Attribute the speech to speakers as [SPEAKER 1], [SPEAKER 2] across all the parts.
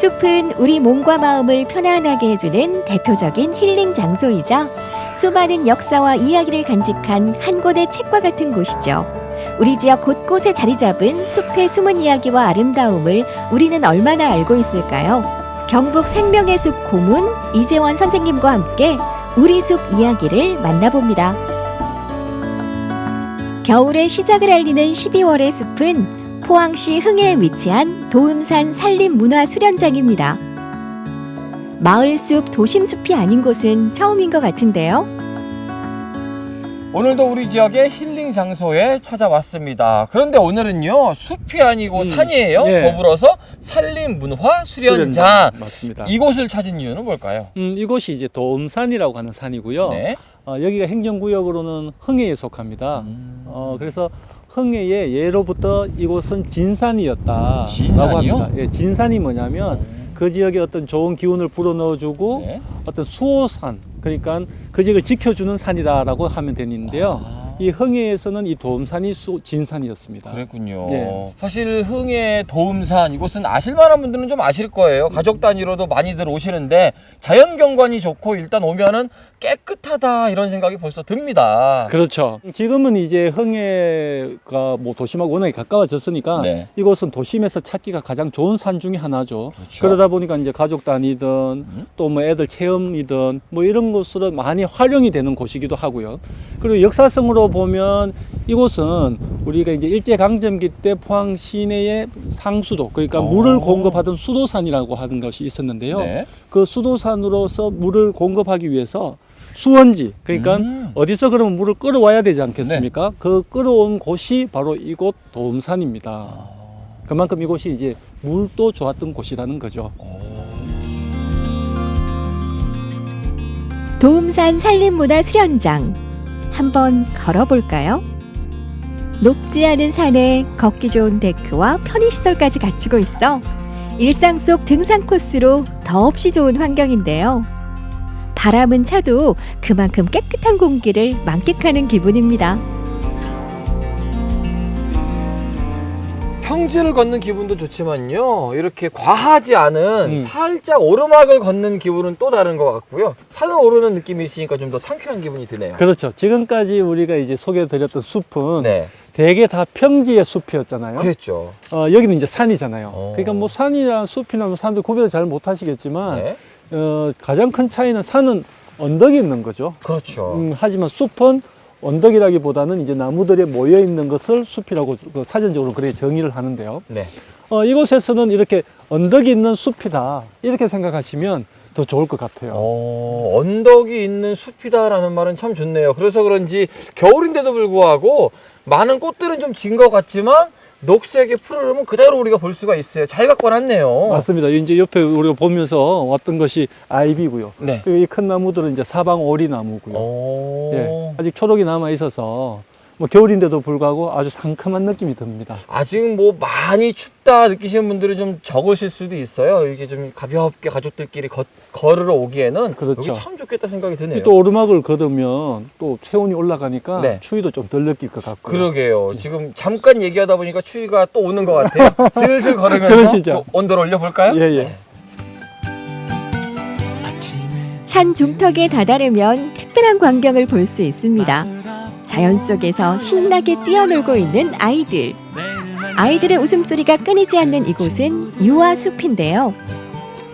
[SPEAKER 1] 숲은 우리 몸과 마음을 편안하게 해주는 대표적인 힐링 장소이자 수많은 역사와 이야기를 간직한 한 권의 책과 같은 곳이죠. 우리 지역 곳곳에 자리 잡은 숲의 숨은 이야기와 아름다움을 우리는 얼마나 알고 있을까요? 경북 생명의 숲 고문 이재원 선생님과 함께 우리 숲 이야기를 만나봅니다. 겨울의 시작을 알리는 12월의 숲은 포항시 흥해에 위치한 도음산 산림문화수련장입니다. 마을숲, 도심숲이 아닌 곳은 처음인 것 같은데요.
[SPEAKER 2] 오늘도 우리 지역의 힐링 장소에 찾아왔습니다. 그런데 오늘은요, 숲이 아니고 산이에요.
[SPEAKER 3] 네.
[SPEAKER 2] 더불어서 산림문화수련장.
[SPEAKER 3] 맞습니다.
[SPEAKER 2] 이곳을 찾은 이유는 뭘까요?
[SPEAKER 3] 이곳이 이제 도음산이라고 하는 산이고요.
[SPEAKER 2] 네.
[SPEAKER 3] 여기가 행정구역으로는 흥해에 속합니다. 그래서 흥해의 예로부터 이곳은 진산이었다.
[SPEAKER 2] 진산이요?
[SPEAKER 3] 합니다. 예, 진산이 뭐냐면 그 지역에 어떤 좋은 기운을 불어넣어주고
[SPEAKER 2] 네.
[SPEAKER 3] 어떤 수호산, 그러니까 그 지역을 지켜주는 산이다라고 하면 되는데요. 이 흥해에서는 이 도음산이 진산이었습니다.
[SPEAKER 2] 그랬군요.
[SPEAKER 3] 네.
[SPEAKER 2] 사실 흥해 도음산 이곳은 아실 만한 분들은 좀 아실 거예요. 가족 단위로도 많이들 오시는데 자연 경관이 좋고 일단 오면은 깨끗하다 이런 생각이 벌써 듭니다.
[SPEAKER 3] 그렇죠. 지금은 이제 흥해가 뭐 도심하고 워낙에 가까워졌으니까
[SPEAKER 2] 네.
[SPEAKER 3] 이곳은 도심에서 찾기가 가장 좋은 산 중에 하나죠.
[SPEAKER 2] 그렇죠.
[SPEAKER 3] 그러다 보니까 이제 가족 단위든 또 뭐 애들 체험이든 뭐 이런 곳으로 많이 활용이 되는 곳이기도 하고요. 그리고 역사성으로 보면 이곳은 우리가 이제 일제강점기 때 포항 시내의 상수도, 그러니까 물을 공급하던 수도산이라고 하는 것이 있었는데요.
[SPEAKER 2] 네.
[SPEAKER 3] 그 수도산으로서 물을 공급하기 위해서 수원지, 그러니까 어디서 그러면 물을 끌어와야 되지 않겠습니까?
[SPEAKER 2] 네.
[SPEAKER 3] 그 끌어온 곳이 바로 이곳 도음산입니다. 그만큼 이곳이 이제 물도 좋았던 곳이라는 거죠.
[SPEAKER 1] 도음산 산림문화수련장 한번 걸어볼까요? 높지 않은 산에 걷기 좋은 데크와 편의시설까지 갖추고 있어 일상 속 등산 코스로 더없이 좋은 환경인데요. 바람은 차도 그만큼 깨끗한 공기를 만끽하는 기분입니다.
[SPEAKER 2] 평지를 걷는 기분도 좋지만요, 이렇게 과하지 않은 살짝 오르막을 걷는 기분은 또 다른 것 같고요. 산을 오르는 느낌이 있으니까 좀 더 상쾌한 기분이 드네요.
[SPEAKER 3] 그렇죠. 지금까지 우리가 이제 소개해드렸던 숲은
[SPEAKER 2] 네.
[SPEAKER 3] 대개 다 평지의 숲이었잖아요.
[SPEAKER 2] 그랬죠.
[SPEAKER 3] 여기는 이제 산이잖아요. 그러니까 뭐 산이나 숲이나 뭐 사람들 구별을 잘 못하시겠지만
[SPEAKER 2] 네.
[SPEAKER 3] 가장 큰 차이는 산은 언덕이 있는 거죠.
[SPEAKER 2] 그렇죠.
[SPEAKER 3] 하지만 숲은 언덕이라기보다는 이제 나무들이 모여 있는 것을 숲이라고 사전적으로 그렇게 정의를 하는데요.
[SPEAKER 2] 네.
[SPEAKER 3] 이곳에서는 이렇게 언덕이 있는 숲이다 이렇게 생각하시면 더 좋을 것 같아요.
[SPEAKER 2] 언덕이 있는 숲이다라는 말은 참 좋네요. 그래서 그런지 겨울인데도 불구하고 많은 꽃들은 좀 진 것 같지만 녹색의 푸르름은 그대로 우리가 볼 수가 있어요. 잘 갖고 놨네요.
[SPEAKER 3] 맞습니다. 이제 옆에 우리가 보면서 왔던 것이 아이비고요.
[SPEAKER 2] 네.
[SPEAKER 3] 이 큰 나무들은 이제 사방 오리나무고요. 예, 아직 초록이 남아 있어서 뭐 겨울인데도 불구하고 아주 상큼한 느낌이 듭니다.
[SPEAKER 2] 아직 뭐 많이 춥다 느끼시는 분들은 좀 적으실 수도 있어요. 이게 좀 가볍게 가족들끼리 걸으러 오기에는
[SPEAKER 3] 그렇죠.
[SPEAKER 2] 여기 참 좋겠다 생각이 드네요.
[SPEAKER 3] 또 오르막을 걷으면 또 체온이 올라가니까
[SPEAKER 2] 네.
[SPEAKER 3] 추위도 좀 덜 느낄 것 같고요.
[SPEAKER 2] 그러게요. 지금 잠깐 얘기하다 보니까 추위가 또 오는 것 같아요. 슬슬 걸으면서
[SPEAKER 3] 그러시죠.
[SPEAKER 2] 또 온도를 올려볼까요?
[SPEAKER 3] 예, 예.
[SPEAKER 2] 네.
[SPEAKER 1] 산 중턱에 다다르면 특별한 광경을 볼 수 있습니다. 자연 속에서 신나게 뛰어놀고 있는 아이들. 아이들의 웃음소리가 끊이지 않는 이곳은 유아숲인데요.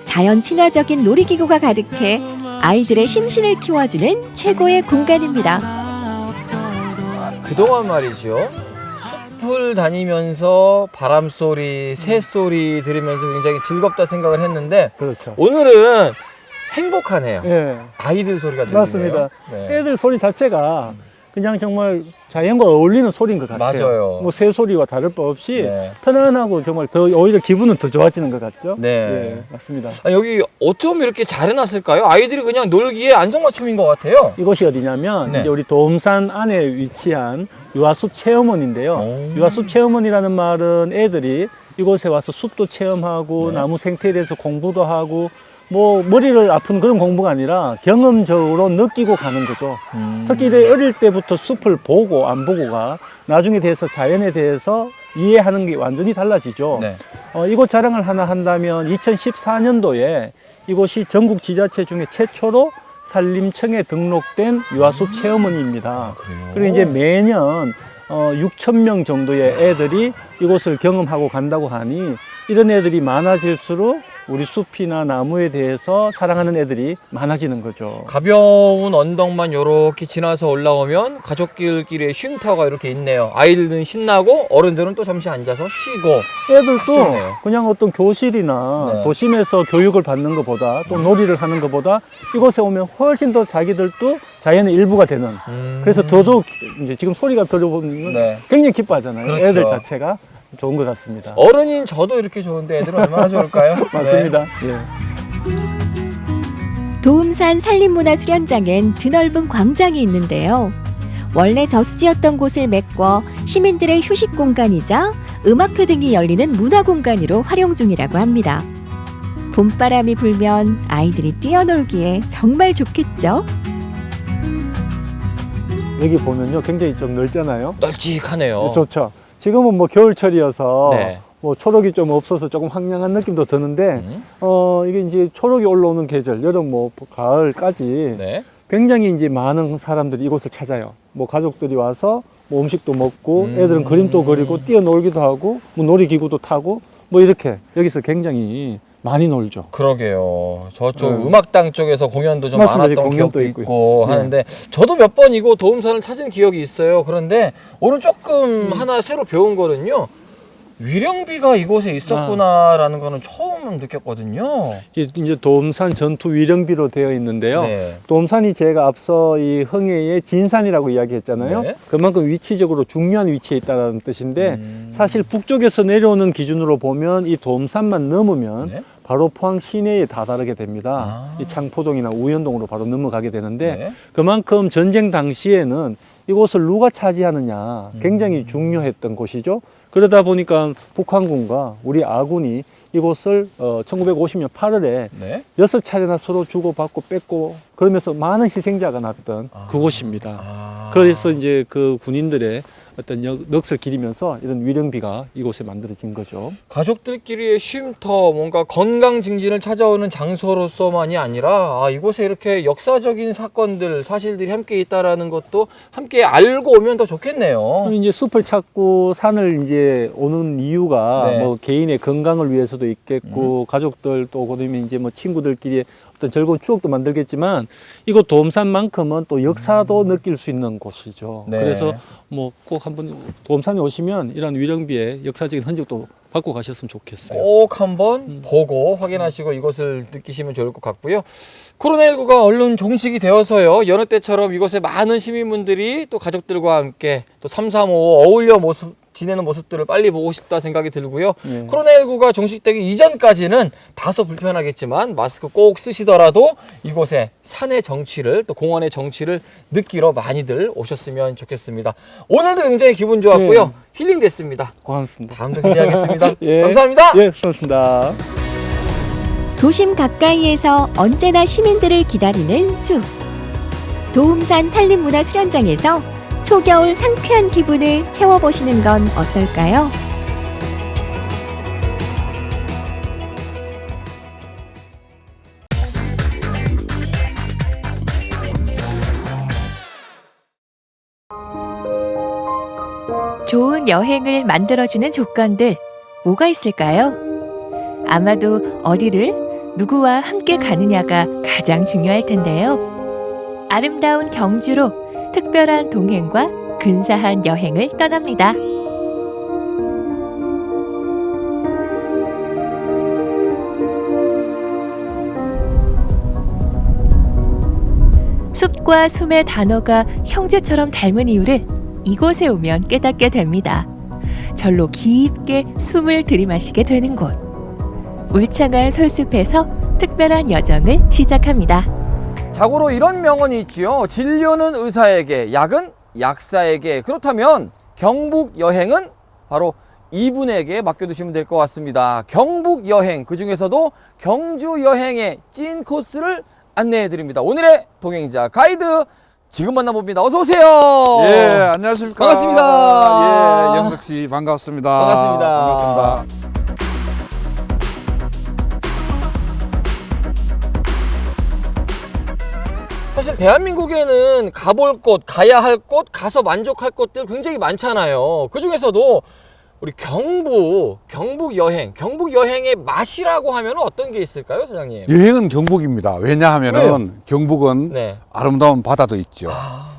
[SPEAKER 1] 자연 친화적인 놀이기구가 가득해 아이들의 심신을 키워주는 최고의 공간입니다.
[SPEAKER 2] 그동안 말이죠. 숲을 다니면서 바람소리, 새소리 들으면서 굉장히 즐겁다 생각을 했는데
[SPEAKER 3] 그렇죠.
[SPEAKER 2] 오늘은 행복하네요.
[SPEAKER 3] 예,
[SPEAKER 2] 아이들 소리가 들리네요.
[SPEAKER 3] 맞습니다.
[SPEAKER 2] 네.
[SPEAKER 3] 애들 소리 자체가 그냥 정말 자연과 어울리는 소리인 것 같아요.
[SPEAKER 2] 맞아요.
[SPEAKER 3] 뭐 새 소리와 다를 바 없이
[SPEAKER 2] 네.
[SPEAKER 3] 편안하고 정말 더 오히려 기분은 더 좋아지는 것 같죠?
[SPEAKER 2] 네.
[SPEAKER 3] 예, 맞습니다.
[SPEAKER 2] 여기 어쩜 이렇게 잘 해놨을까요? 아이들이 그냥 놀기에 안성맞춤인 것 같아요.
[SPEAKER 3] 이곳이 어디냐면
[SPEAKER 2] 네.
[SPEAKER 3] 이제 우리 도음산 안에 위치한 유아숲 체험원인데요.
[SPEAKER 2] 오.
[SPEAKER 3] 유아숲 체험원이라는 말은 애들이 이곳에 와서 숲도 체험하고
[SPEAKER 2] 네.
[SPEAKER 3] 나무 생태에 대해서 공부도 하고 뭐 머리를 아픈 그런 공부가 아니라 경험적으로 느끼고 가는 거죠. 특히 어릴 때부터 숲을 보고 안 보고가 나중에 대해서 자연에 대해서 이해하는 게 완전히 달라지죠.
[SPEAKER 2] 네.
[SPEAKER 3] 이곳 자랑을 하나 한다면 2014년도에 이곳이 전국 지자체 중에 최초로 산림청에 등록된 유아숲 체험원입니다.
[SPEAKER 2] 그래요?
[SPEAKER 3] 그리고 이제 매년 6,000명 정도의 애들이 이곳을 경험하고 간다고 하니 이런 애들이 많아질수록 우리 숲이나 나무에 대해서 사랑하는 애들이 많아지는 거죠.
[SPEAKER 2] 가벼운 언덕만 이렇게 지나서 올라오면 가족들끼리의 쉼터가 이렇게 있네요. 아이들은 신나고 어른들은 또 잠시 앉아서 쉬고.
[SPEAKER 3] 애들도
[SPEAKER 2] 좋네요.
[SPEAKER 3] 그냥 어떤 교실이나
[SPEAKER 2] 네.
[SPEAKER 3] 도심에서 교육을 받는 것보다 또 놀이를 하는 것보다 이곳에 오면 훨씬 더 자기들도 자연의 일부가 되는. 그래서 더더욱 이제 지금 소리가 들어보면
[SPEAKER 2] 네.
[SPEAKER 3] 굉장히 기뻐하잖아요.
[SPEAKER 2] 그렇죠.
[SPEAKER 3] 애들 자체가 좋은 것 같습니다.
[SPEAKER 2] 어른인 저도 이렇게 좋은데 애들은 얼마나 좋을까요?
[SPEAKER 3] 맞습니다. 예.
[SPEAKER 1] 도움산 산림문화수련장엔 드넓은 광장이 있는데요. 원래 저수지였던 곳을 메꿔 시민들의 휴식 공간이자 음악회 등이 열리는 문화공간으로 활용 중이라고 합니다. 봄바람이 불면 아이들이 뛰어놀기에 정말 좋겠죠?
[SPEAKER 3] 여기 보면요, 굉장히 좀 넓잖아요.
[SPEAKER 2] 널찍하네요.
[SPEAKER 3] 좋죠. 지금은 뭐 겨울철이어서
[SPEAKER 2] 네.
[SPEAKER 3] 뭐 초록이 좀 없어서 조금 황량한 느낌도 드는데 이게 이제 초록이 올라오는 계절, 여름 뭐 가을까지
[SPEAKER 2] 네.
[SPEAKER 3] 굉장히 이제 많은 사람들이 이곳을 찾아요. 뭐 가족들이 와서 뭐 음식도 먹고 애들은 그림도 그리고 뛰어놀기도 하고 뭐 놀이기구도 타고 뭐 이렇게 여기서 굉장히 많이 놀죠.
[SPEAKER 2] 그러게요. 저쪽
[SPEAKER 3] 네.
[SPEAKER 2] 음악당 쪽에서 공연도 좀
[SPEAKER 3] 맞습니다.
[SPEAKER 2] 많았던
[SPEAKER 3] 공연도
[SPEAKER 2] 기억도
[SPEAKER 3] 있고요.
[SPEAKER 2] 있고
[SPEAKER 3] 네.
[SPEAKER 2] 하는데 저도 몇 번 이거 도움산을 찾은 기억이 있어요. 그런데 오늘 조금 하나 새로 배운 거는요. 위령비가 이곳에 있었구나라는 거는 처음 느꼈거든요.
[SPEAKER 3] 이제 도움산 전투 위령비로 되어 있는데요.
[SPEAKER 2] 네.
[SPEAKER 3] 도움산이 제가 앞서 이 흥해의 진산이라고 이야기했잖아요.
[SPEAKER 2] 네.
[SPEAKER 3] 그만큼 위치적으로 중요한 위치에 있다는 뜻인데 사실 북쪽에서 내려오는 기준으로 보면 이 도움산만 넘으면
[SPEAKER 2] 네.
[SPEAKER 3] 바로 포항 시내에 다다르게 됩니다.
[SPEAKER 2] 아.
[SPEAKER 3] 이 창포동이나 우연동으로 바로 넘어가게 되는데
[SPEAKER 2] 네.
[SPEAKER 3] 그만큼 전쟁 당시에는 이곳을 누가 차지하느냐 굉장히 중요했던 곳이죠. 그러다 보니까 북한군과 우리 아군이 이곳을 1950년 8월에
[SPEAKER 2] 네.
[SPEAKER 3] 6차례나 서로 주고받고 뺏고 그러면서 많은 희생자가 났던 그곳입니다.
[SPEAKER 2] 아.
[SPEAKER 3] 그래서 이제 그 군인들의 어떤 넋을 기리면서 이런 위령비가 이곳에 만들어진 거죠.
[SPEAKER 2] 가족들끼리의 쉼터, 뭔가 건강 증진을 찾아오는 장소로서만이 아니라 이곳에 이렇게 역사적인 사건들, 사실들이 함께 있다라는 것도 함께 알고 오면 더 좋겠네요.
[SPEAKER 3] 그리고 이제 숲을 찾고 산을 이제 오는 이유가
[SPEAKER 2] 네.
[SPEAKER 3] 뭐 개인의 건강을 위해서도 있겠고 가족들 또 그다음에 이제 뭐 친구들끼리 어떤 즐거운 추억도 만들겠지만 이곳 도움산만큼은 또 역사도 느낄 수 있는 곳이죠.
[SPEAKER 2] 네.
[SPEAKER 3] 그래서 뭐 꼭 한번 도움산에 오시면 이런 위령비의 역사적인 흔적도 받고 가셨으면 좋겠어요.
[SPEAKER 2] 꼭 한번 보고 확인하시고 이것을 느끼시면 좋을 것 같고요. 코로나19가 얼른 종식이 되어서요. 여느 때처럼 이곳에 많은 시민분들이 또 가족들과 함께 또 335 어울려 지내는 모습들을 빨리 보고 싶다 생각이 들고요.
[SPEAKER 3] 네.
[SPEAKER 2] 코로나19가 종식되기 이전까지는 다소 불편하겠지만 마스크 꼭 쓰시더라도 이곳에 산의 정취를 또 공원의 정취를 느끼러 많이들 오셨으면 좋겠습니다. 오늘도 굉장히 기분 좋았고요.
[SPEAKER 3] 네.
[SPEAKER 2] 힐링 됐습니다.
[SPEAKER 3] 고맙습니다.
[SPEAKER 2] 다음도 기대하겠습니다.
[SPEAKER 3] 예.
[SPEAKER 2] 감사합니다.
[SPEAKER 3] 예, 고맙습니다.
[SPEAKER 1] 도심 가까이에서 언제나 시민들을 기다리는 숲. 도움산 산림문화수련장에서 초겨울 상쾌한 기분을 채워보시는 건 어떨까요? 좋은 여행을 만들어주는 조건들 뭐가 있을까요? 아마도 어디를 누구와 함께 가느냐가 가장 중요할 텐데요. 아름다운 경주로 특별한 동행과 근사한 여행을 떠납니다. 숲과 숨의 단어가 형제처럼 닮은 이유를 이곳에 오면 깨닫게 됩니다. 절로 깊게 숨을 들이마시게 되는 곳. 울창한 솔숲에서 특별한 여정을 시작합니다.
[SPEAKER 2] 자고로 이런 명언이 있죠. 진료는 의사에게, 약은 약사에게. 그렇다면 경북 여행은 바로 이분에게 맡겨두시면 될 것 같습니다. 경북 여행, 그 중에서도 경주 여행의 찐 코스를 안내해 드립니다. 오늘의 동행자 가이드 지금 만나봅니다. 어서 오세요.
[SPEAKER 4] 예, 안녕하십니까.
[SPEAKER 2] 반갑습니다.
[SPEAKER 4] 예, 영석 씨 반갑습니다.
[SPEAKER 2] 반갑습니다.
[SPEAKER 4] 반갑습니다.
[SPEAKER 2] 사실 대한민국에는 가볼 곳, 가야 할 곳, 가서 만족할 곳들 굉장히 많잖아요. 그 중에서도 우리 경북 여행의 맛이라고 하면 어떤 게 있을까요, 사장님?
[SPEAKER 4] 여행은 경북입니다. 왜냐하면은 경북은
[SPEAKER 2] 네.
[SPEAKER 4] 아름다운 바다도 있죠.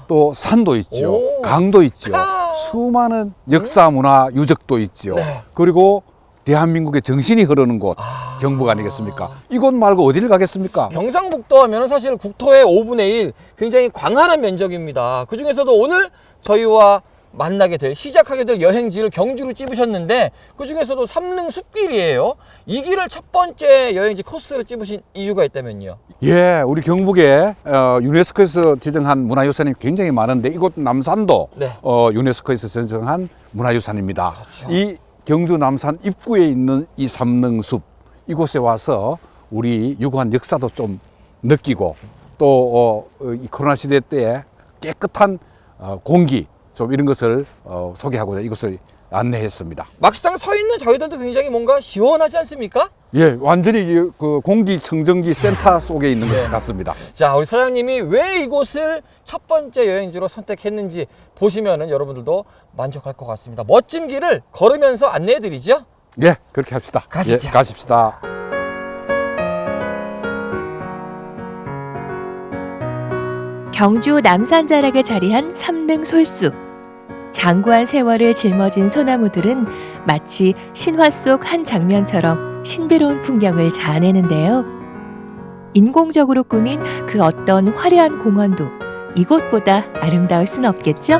[SPEAKER 4] 또 산도 있죠.
[SPEAKER 2] 오.
[SPEAKER 4] 강도 있죠.
[SPEAKER 2] 아.
[SPEAKER 4] 수많은 역사 문화 유적도 있죠.
[SPEAKER 2] 네.
[SPEAKER 4] 그리고 대한민국의 정신이 흐르는 곳 경북 아니겠습니까? 이곳 말고 어디를 가겠습니까?
[SPEAKER 2] 경상북도 하면 사실 국토의 5분의 1 굉장히 광활한 면적입니다. 그 중에서도 오늘 저희와 만나게 될 시작하게 될 여행지를 경주로 찝으셨는데 그 중에서도 삼릉 숲길이에요. 이 길을 첫 번째 여행지 코스로 찝으신 이유가 있다면요.
[SPEAKER 4] 예, 우리 경북에 유네스코에서 지정한 문화유산이 굉장히 많은데 이곳 남산도
[SPEAKER 2] 네.
[SPEAKER 4] 유네스코에서 지정한 문화유산입니다.
[SPEAKER 2] 그렇죠.
[SPEAKER 4] 이 경주 남산 입구에 있는 이 삼릉숲 이곳에 와서 우리 유구한 역사도 좀 느끼고 또 이 코로나 시대 때 깨끗한 공기 좀 이런 것을 소개하고자 이곳을 안내했습니다.
[SPEAKER 2] 막상 서 있는 저희들도 굉장히 뭔가 시원하지 않습니까?
[SPEAKER 4] 예, 완전히 그 공기청정기 센터 속에 있는
[SPEAKER 2] 네.
[SPEAKER 4] 것 같습니다.
[SPEAKER 2] 자, 우리 사장님이 왜 이곳을 첫 번째 여행지로 선택했는지 보시면은 여러분들도 만족할 것 같습니다. 멋진 길을 걸으면서 안내해 드리죠.
[SPEAKER 4] 예, 그렇게 합시다.
[SPEAKER 2] 가시죠.
[SPEAKER 4] 예, 가십시다.
[SPEAKER 1] 경주 남산자락에 자리한 삼릉 솔숲. 장구한 세월을 짊어진 소나무들은 마치 신화 속 한 장면처럼 신비로운 풍경을 자아내는데요. 인공적으로 꾸민 그 어떤 화려한 공원도 이곳보다 아름다울 순 없겠죠?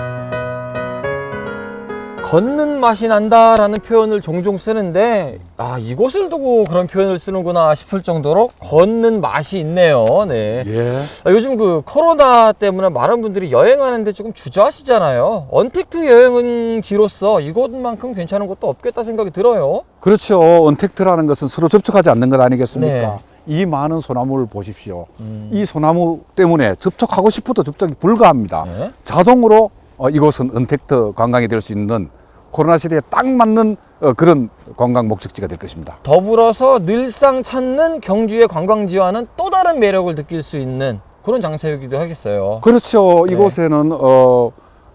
[SPEAKER 2] 걷는 맛이 난다라는 표현을 종종 쓰는데 이곳을 두고 그런 표현을 쓰는구나 싶을 정도로 걷는 맛이 있네요. 네.
[SPEAKER 4] 예.
[SPEAKER 2] 요즘 그 코로나 때문에 많은 분들이 여행하는데 조금 주저하시잖아요. 언택트 여행지로서 이곳만큼 괜찮은 곳도 없겠다 생각이 들어요.
[SPEAKER 4] 그렇죠. 언택트라는 것은 서로 접촉하지 않는 것 아니겠습니까?
[SPEAKER 2] 네.
[SPEAKER 4] 이 많은 소나무를 보십시오. 이 소나무 때문에 접촉하고 싶어도 접촉이 불가합니다.
[SPEAKER 2] 네.
[SPEAKER 4] 자동으로 이곳은 언택트 관광이 될 수 있는 코로나 시대에 딱 맞는 그런 관광 목적지가 될 것입니다.
[SPEAKER 2] 더불어서 늘상 찾는 경주의 관광지와는 또 다른 매력을 느낄 수 있는 그런 장소이기도 하겠어요.
[SPEAKER 4] 그렇죠.
[SPEAKER 2] 네.
[SPEAKER 4] 이곳에는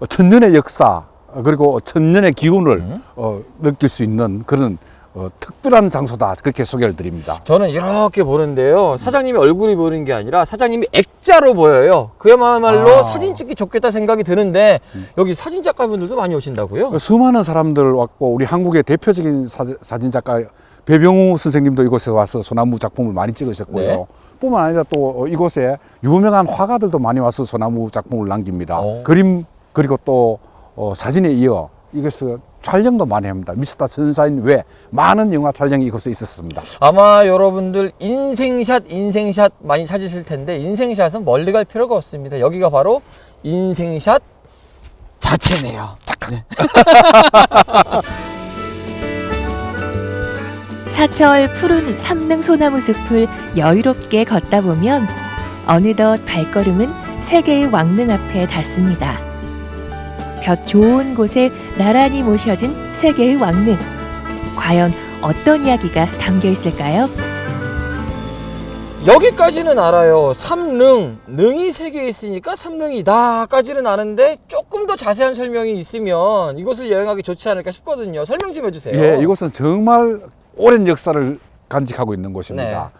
[SPEAKER 4] 천년의 역사 그리고 천년의 기운을 느낄 수 있는 그런 특별한 장소다 그렇게 소개를 드립니다.
[SPEAKER 2] 저는 이렇게 보는데요. 사장님이 얼굴이 보이는 게 아니라 사장님이 액자로 보여요. 그야말로 사진 찍기 좋겠다 생각이 드는데 여기 사진 작가분들도 많이 오신다고요?
[SPEAKER 4] 수많은 사람들 왔고 우리 한국의 대표적인 사진 작가 배병우 선생님도 이곳에 와서 소나무 작품을 많이 찍으셨고요.
[SPEAKER 2] 네.
[SPEAKER 4] 뿐만 아니라 또 이곳에 유명한 화가들도 많이 와서 소나무 작품을 남깁니다.
[SPEAKER 2] 오.
[SPEAKER 4] 그림 그리고 또 사진에 이어 이것을 촬영도 많이 합니다. 미스터 선샤인 외 많은 영화 촬영이 이곳에 있었습니다.
[SPEAKER 2] 아마 여러분들 인생샷 많이 찾으실 텐데 인생샷은 멀리 갈 필요가 없습니다. 여기가 바로 인생샷 자체네요.
[SPEAKER 1] 사철 푸른 삼릉 소나무 숲을 여유롭게 걷다 보면 어느덧 발걸음은 세계의 왕릉 앞에 닿습니다. 볕 좋은 곳에 나란히 모셔진 세계의 왕릉. 과연 어떤 이야기가 담겨 있을까요?
[SPEAKER 2] 여기까지는 알아요. 삼릉, 능이 세 개 있으니까 삼릉이다까지는 아는데 조금 더 자세한 설명이 있으면 이곳을 여행하기 좋지 않을까 싶거든요. 설명 좀 해주세요.
[SPEAKER 4] 예, 이곳은 정말 오랜 역사를 간직하고 있는 곳입니다.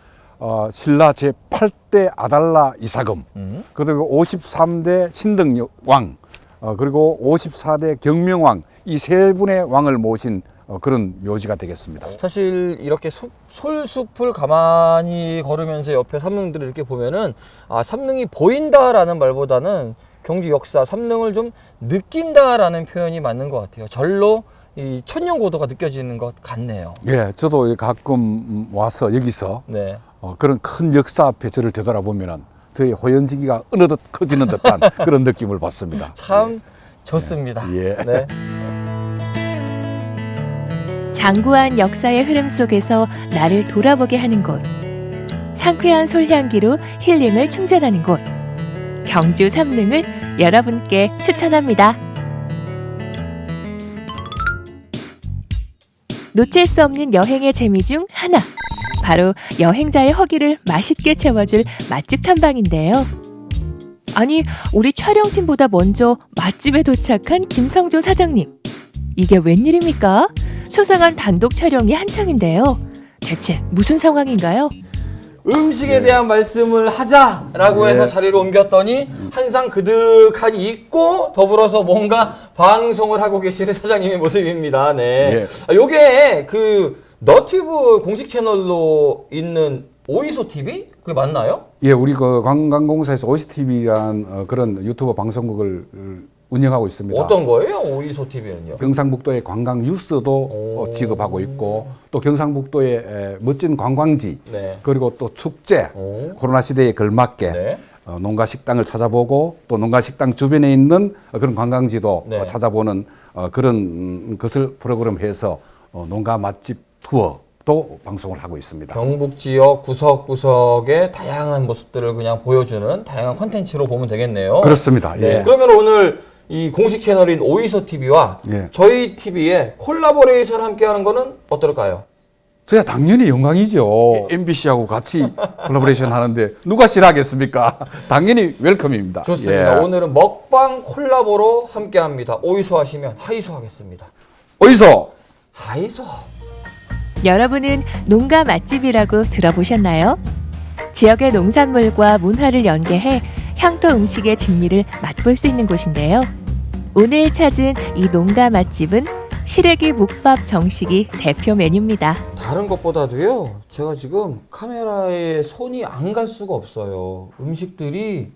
[SPEAKER 4] 신라 제8대 아달라 이사금, 그리고 53대 신등왕, 그리고 54대 경명왕 이 세 분의 왕을 모신 그런 묘지가 되겠습니다.
[SPEAKER 2] 사실 이렇게 솔숲을 가만히 걸으면서 옆에 삼릉들을 이렇게 보면은 삼릉이 보인다라는 말보다는 경주 역사, 삼릉을 좀 느낀다라는 표현이 맞는 것 같아요. 절로 이 천년고도가 느껴지는 것 같네요.
[SPEAKER 4] 예, 저도 가끔 와서 여기서
[SPEAKER 2] 네.
[SPEAKER 4] 그런 큰 역사 앞에 저를 되돌아보면은 저의 호연지기가 어느덧 커지는 듯한 그런 느낌을 받습니다.
[SPEAKER 2] 참 좋습니다.
[SPEAKER 4] 예.
[SPEAKER 2] 네.
[SPEAKER 1] 장구한 역사의 흐름 속에서 나를 돌아보게 하는 곳. 상쾌한 솔향기로 힐링을 충전하는 곳. 경주 삼릉을 여러분께 추천합니다. 놓칠 수 없는 여행의 재미 중 하나. 바로 여행자의 허기를 맛있게 채워줄 맛집 탐방인데요.
[SPEAKER 5] 아니, 우리 촬영팀보다 먼저 맛집에 도착한 김성조 사장님. 이게 웬일입니까? 소상한 단독 촬영이 한창인데요. 대체 무슨 상황인가요?
[SPEAKER 2] 음식에 대한 말씀을 하자라고 해서 자리를 옮겼더니 한상 그득하니 있고 더불어서 뭔가 방송을 하고 계시는 사장님의 모습입니다. 네. 요게 그 너튜브 공식 채널로 있는 오이소 TV? 그게 맞나요?
[SPEAKER 4] 예, 우리 그 관광공사에서 OCTV라는 그런 유튜브 방송국을 운영하고 있습니다.
[SPEAKER 2] 어떤 거예요? 오이소 TV는요?
[SPEAKER 4] 경상북도의 관광 뉴스도 지급하고 있고 또 경상북도의 멋진 관광지
[SPEAKER 2] 네.
[SPEAKER 4] 그리고 또 축제 코로나 시대에 걸맞게
[SPEAKER 2] 네.
[SPEAKER 4] 농가 식당을 찾아보고 또 농가 식당 주변에 있는 그런 관광지도
[SPEAKER 2] 네.
[SPEAKER 4] 찾아보는 그런 것을 프로그램해서 농가 맛집 투어도 방송을 하고 있습니다.
[SPEAKER 2] 경북 지역 구석구석의 다양한 모습들을 그냥 보여주는 다양한 콘텐츠로 보면 되겠네요.
[SPEAKER 4] 그렇습니다.
[SPEAKER 2] 네.
[SPEAKER 4] 예.
[SPEAKER 2] 그러면 오늘 이 공식 채널인 오이소 TV와
[SPEAKER 4] 예.
[SPEAKER 2] 저희 TV의 콜라보레이션을 함께하는 거는 어떨까요?
[SPEAKER 4] 저야 당연히 영광이죠. MBC하고 같이 콜라보레이션 하는데 누가 싫어하겠습니까? 당연히 웰컴입니다.
[SPEAKER 2] 좋습니다.
[SPEAKER 4] 예.
[SPEAKER 2] 오늘은 먹방 콜라보로 함께합니다. 오이소 하시면 하이소 하겠습니다.
[SPEAKER 4] 어디서?
[SPEAKER 2] 하이소.
[SPEAKER 5] 여러분은 농가 맛집이라고 들어보셨나요? 지역의 농산물과 문화를 연계해 향토 음식의 진미를 맛볼 수 있는 곳인데요. 오늘 찾은 이 농가 맛집은 시래기 묵밥 정식이 대표 메뉴입니다.
[SPEAKER 2] 다른 것보다도요. 제가 지금 카메라에 손이 안 갈 수가 없어요. 음식들이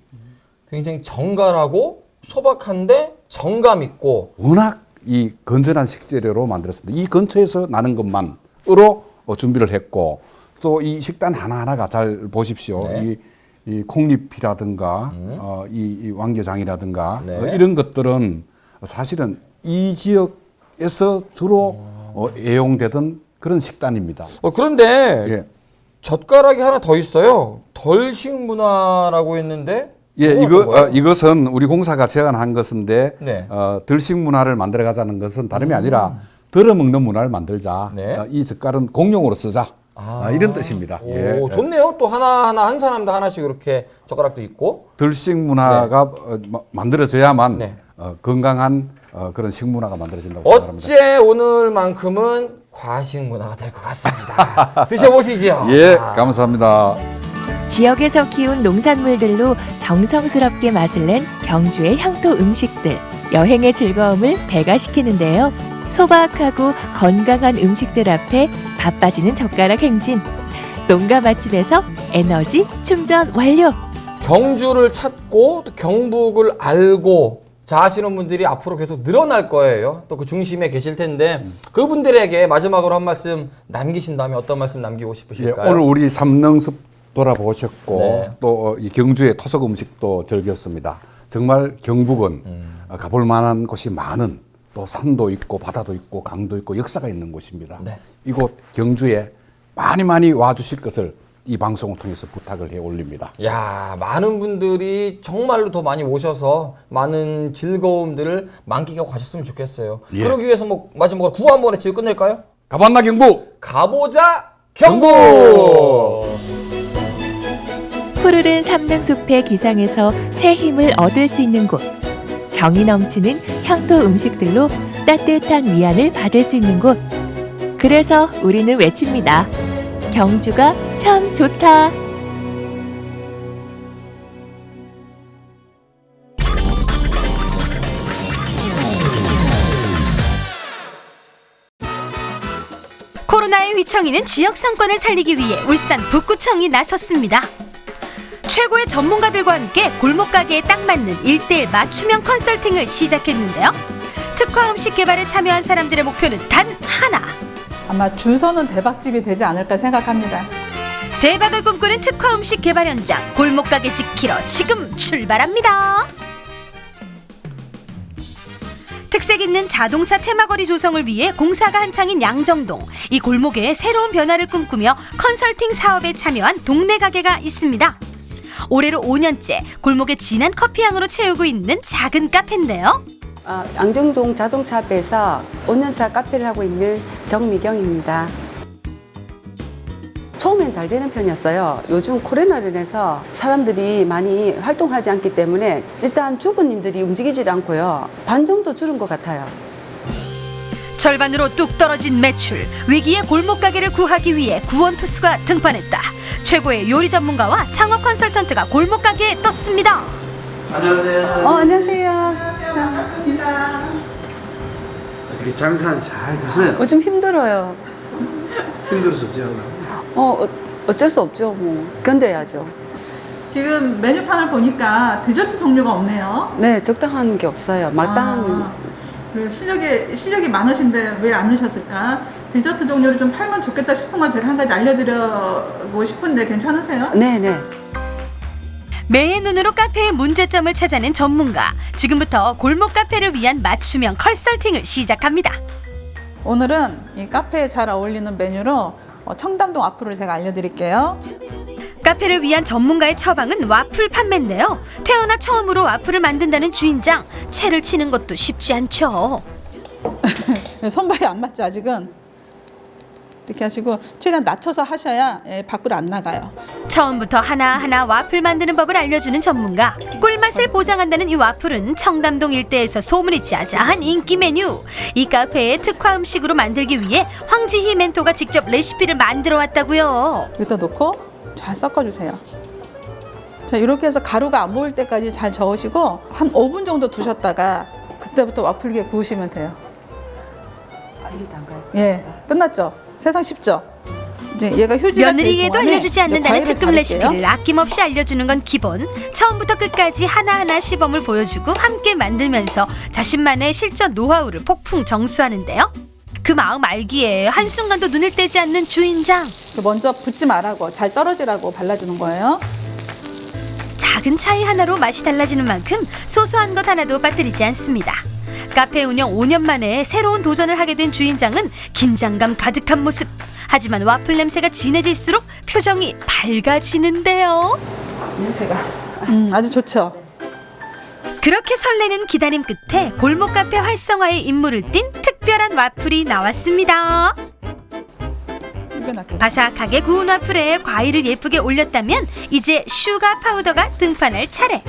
[SPEAKER 2] 굉장히 정갈하고 소박한데 정감 있고
[SPEAKER 4] 워낙 이 건전한 식재료로 만들었습니다. 이 근처에서 나는 것만으로 준비를 했고 또 이 식단 하나하나가 잘 보십시오.
[SPEAKER 2] 네.
[SPEAKER 4] 이 콩잎이라든가 이 왕겨장이라든가
[SPEAKER 2] 네.
[SPEAKER 4] 이런 것들은 사실은 이 지역에서 주로 애용되던 그런 식단입니다.
[SPEAKER 2] 그런데
[SPEAKER 4] 예.
[SPEAKER 2] 젓가락이 하나 더 있어요. 덜식 문화라고 했는데
[SPEAKER 4] 예,
[SPEAKER 2] 그건 어떤 거예요?
[SPEAKER 4] 이것은 우리 공사가 제안한 것인데
[SPEAKER 2] 네.
[SPEAKER 4] 들식 문화를 만들어 가자는 것은 다름이 아니라 덜어 먹는 문화를 만들자.
[SPEAKER 2] 네.
[SPEAKER 4] 이 젓갈은 공용으로 쓰자. 이런 뜻입니다.
[SPEAKER 2] 오,
[SPEAKER 4] 예.
[SPEAKER 2] 좋네요. 또 하나하나 한 사람도 하나씩 이렇게 젓가락도 있고.
[SPEAKER 4] 들식 문화가 만들어져야만
[SPEAKER 2] 네.
[SPEAKER 4] 건강한 그런 식문화가 만들어진다고 생각합니다.
[SPEAKER 2] 어째 오늘만큼은 과식 문화가 될 것 같습니다. 드셔보시죠.
[SPEAKER 4] 예,
[SPEAKER 2] 자.
[SPEAKER 4] 감사합니다.
[SPEAKER 5] 지역에서 키운 농산물들로 정성스럽게 맛을 낸 경주의 향토 음식들. 여행의 즐거움을 배가시키는데요. 소박하고 건강한 음식들 앞에 바빠지는 젓가락 행진. 농가 맛집에서 에너지 충전 완료.
[SPEAKER 2] 경주를 찾고 또 경북을 알고 자 하시는 분들이 앞으로 계속 늘어날 거예요. 또 그 중심에 계실 텐데 그분들에게 마지막으로 한 말씀 남기신다면 어떤 말씀 남기고
[SPEAKER 4] 예,
[SPEAKER 2] 싶으실까요?
[SPEAKER 4] 오늘 우리 삼능숲 돌아보셨고
[SPEAKER 2] 네.
[SPEAKER 4] 또 이 경주의 토속 음식도 즐겼습니다. 정말 경북은 가볼 만한 곳이 많은 또 산도 있고 바다도 있고 강도 있고 역사가 있는 곳입니다.
[SPEAKER 2] 네.
[SPEAKER 4] 이곳 경주에 많이 와주실 것을 이 방송을 통해서 부탁을 해 올립니다.
[SPEAKER 2] 야, 많은 분들이 정말로 더 많이 오셔서 많은 즐거움들을 만끽하고 가셨으면 좋겠어요.
[SPEAKER 4] 예.
[SPEAKER 2] 그러기 위해서 뭐 마지막으로 구호 한 번에 지금 끝낼까요?
[SPEAKER 4] 가봤나 경북?
[SPEAKER 2] 가보자 경북!
[SPEAKER 5] 푸르른 삼능숲의 기상에서 새 힘을 얻을 수 있는 곳. 정이 넘치는 향토 음식들로 따뜻한 위안을 받을 수 있는 곳. 그래서 우리는 외칩니다. 경주가 참 좋다.
[SPEAKER 6] 코로나의 휘청이는 지역 상권을 살리기 위해 울산 북구청이 나섰습니다. 최고의 전문가들과 함께 골목 가게에 딱 맞는 1:1 맞춤형 컨설팅을 시작했는데요. 특화 음식 개발에 참여한 사람들의 목표는 단 하나.
[SPEAKER 7] 아마 줄 서는 대박집이 되지 않을까 생각합니다.
[SPEAKER 6] 대박을 꿈꾸는 특화 음식 개발 현장 골목 가게 지키러 지금 출발합니다. 특색 있는 자동차 테마거리 조성을 위해 공사가 한창인 양정동. 이 골목에 새로운 변화를 꿈꾸며 컨설팅 사업에 참여한 동네 가게가 있습니다. 올해로 5년째 골목에 진한 커피향으로 채우고 있는 작은 카페인데요.
[SPEAKER 8] 양정동 자동차 앞에서 5년차 카페를 하고 있는 정미경입니다. 처음엔 잘 되는 편이었어요. 요즘 코로나로 인해서 사람들이 많이 활동하지 않기 때문에 일단 주부님들이 움직이질 않고요. 반 정도 줄은 것 같아요.
[SPEAKER 6] 절반으로 뚝 떨어진 매출. 위기의 골목 가게를 구하기 위해 구원투수가 등판했다. 최고의 요리 전문가와 창업 컨설턴트가 골목 가게에 떴습니다.
[SPEAKER 9] 안녕하세요.
[SPEAKER 8] 안녕하세요.
[SPEAKER 9] 어떻게 장사는 잘 되세요?
[SPEAKER 8] 요즘 힘들어요.
[SPEAKER 9] 힘들었었죠?
[SPEAKER 8] 어쩔 수 없죠. 뭐 견뎌야죠.
[SPEAKER 7] 지금 메뉴판을 보니까 디저트 종류가 없네요.
[SPEAKER 8] 네, 적당한 게 없어요. 마땅한
[SPEAKER 7] 그 실력이 많으신데 왜 안 넣으셨을까? 디저트 종류를 좀 팔면 좋겠다 싶은 걸 제가 한 가지 알려드리고 싶은데 괜찮으세요?
[SPEAKER 8] 네네.
[SPEAKER 6] 매의 눈으로 카페의 문제점을 찾아낸 전문가. 지금부터 골목 카페를 위한 맞춤형 컨설팅을 시작합니다.
[SPEAKER 7] 오늘은 이 카페에 잘 어울리는 메뉴로 청담동 와플을 제가 알려드릴게요.
[SPEAKER 6] 카페를 위한 전문가의 처방은 와플 판매인데요. 태어나 처음으로 와플을 만든다는 주인장. 채를 치는 것도 쉽지 않죠.
[SPEAKER 7] 손발이 안 맞죠 아직은. 이렇게 하시고 최대한 낮춰서 하셔야 밖으로 안 나가요.
[SPEAKER 6] 처음부터 하나하나 와플 만드는 법을 알려주는 전문가. 꿀맛을 보장한다는 이 와플은 청담동 일대에서 소문이 자자한 인기 메뉴. 이 카페의 특화 음식으로 만들기 위해 황지희 멘토가 직접 레시피를 만들어 왔다고요.
[SPEAKER 7] 여기다 놓고 잘 섞어주세요. 자, 이렇게 해서 가루가 안 보일 때까지 잘 저으시고 한 5분 정도 두셨다가 그때부터 와플기에 구우시면 돼요.
[SPEAKER 8] 이게 단가요?
[SPEAKER 7] 예, 끝났죠? 세상 쉽죠? 이제 얘가 휴지가
[SPEAKER 6] 며느리에도 알려주지 않는다는 특급 레시피를 아낌없이 알려주는 건 기본. 처음부터 끝까지 하나하나 시범을 보여주고 함께 만들면서 자신만의 실전 노하우를 폭풍 정수하는데요. 그 마음 알기에 한순간도 눈을 떼지 않는 주인장.
[SPEAKER 7] 먼저 붓지 말라고 잘 떨어지라고 발라주는 거예요.
[SPEAKER 6] 작은 차이 하나로 맛이 달라지는 만큼 소소한 것 하나도 빠뜨리지 않습니다. 카페 운영 5년 만에 새로운 도전을 하게 된 주인장은 긴장감 가득한 모습. 하지만 와플 냄새가 진해질수록 표정이 밝아지는데요.
[SPEAKER 7] 냄새가 아주 좋죠.
[SPEAKER 6] 그렇게 설레는 기다림 끝에 골목 카페 활성화에 임무를 띈 특별한 와플이 나왔습니다. 바삭하게 구운 와플에 과일을 예쁘게 올렸다면 이제 슈가 파우더가 등판할 차례.